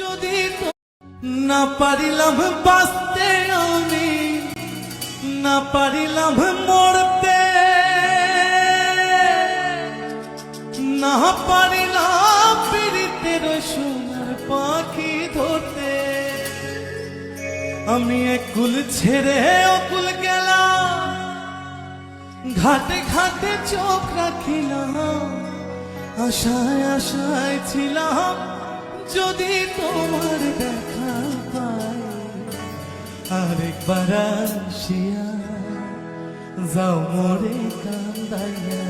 যদি না পারিলাম বাঁচতে আমি, না পারিলাম মরতে, না পারিলাম পীড়িতের সোনার পাখি ধরতে, আমি একুল ছেড়ে অকুল গেলাম, ঘাটে ঘাটে চোখ রাখিলাম, আশায় আশায় ছিলাম যদি তোমার দেখা পাই, আরেকবার আসিয়া যাও মোরে কান্দাইয়া।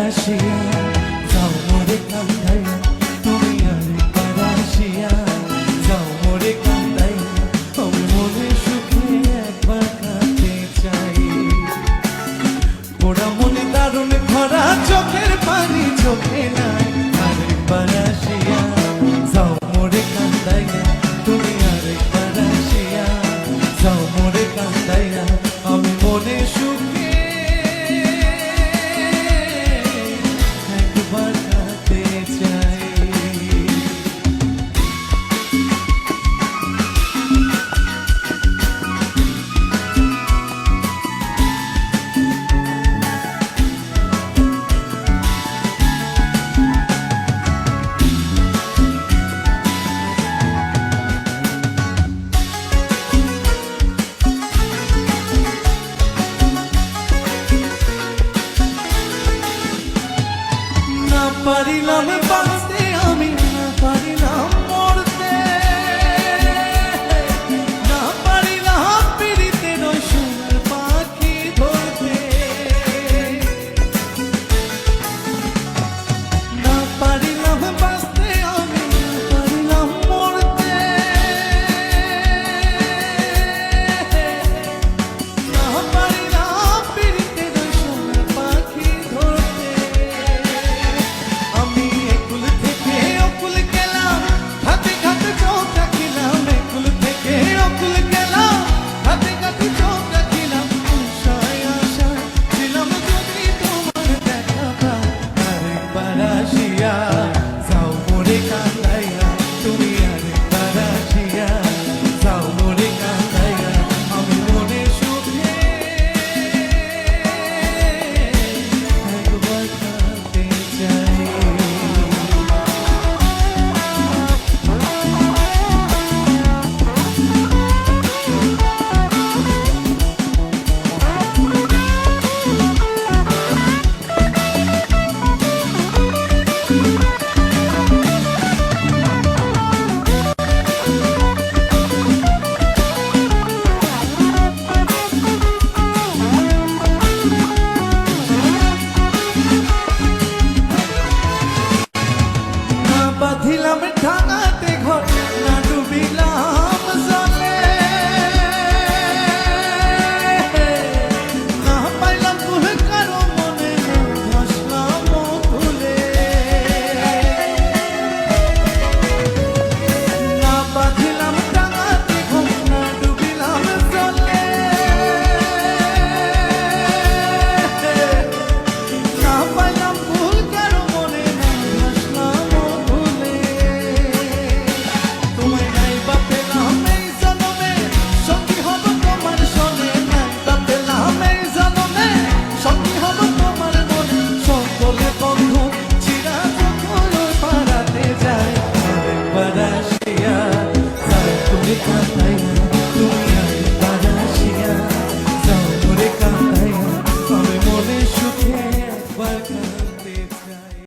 আসিয়া যাও মোরে কান্দাইয়া, তুমি আরেকবার আসিয়া যাও মোরে কান্দাইয়া, আমি মনে সুখে একবার কাঁদতে চাই, ওরা মনে দারুণ ভরা চোখের পানি চোখে নাই, আরেকবার আসিয়া যাও মোরে কান্দাইয়া, তুমি আরেকবার আসিয়া যাও মোরে কান্দাইয়া, আমি মনে সুখে পারিলাম বাঁচতে আমি, না পারিলাম মরতে, না পারিলাম পীড়িতের সোনার পাখি ধরতে, না পারিলাম বাঁচতে আমি, না পারিলাম মরতে, না পারিলাম পীড়িতের সোনার পাখি ধরতে, আমি একুল থেকে অকুল গেলাম, ঘাটে ঘাটে চোখ রাখিলাম, একুল থেকে অকুল গেলাম, ঘাটে ঘাটে চোখ রাখিলাম, আশায় আশায় ছিলাম যদি তোমার দেখা পাই, আরেকবার আসিয়া যাও মোরে কান্দাইয়া, তুমি আরেকবার আসিয়া যাও মোরে কান্দাইয়া, আমি মনে সুখে একবার কাঁদতে চাই। বাঁধিলাম ঢাকাতে ঘর, না ডুবিলাম জলে, না পাইলাম কুল কারো মনে, ভাসলাম কুলে, না বাঁধিলাম ঢাকাতে ঘর, না ডুবিলাম জলে, না পাইলাম কুল কারো মনে, ভাসলাম তোমায় নাই বা পেলাম এই জনমে, সঙ্গী হব তোমার সনে, নাই বা পেলাম এই জনমে, সঙ্গী হব তোমার মনে, সকলে বন্ধু চিরা যখন পাড়াতে যায়, আরেকবার আসিয়া যাও তুমি কান্দাইয়া।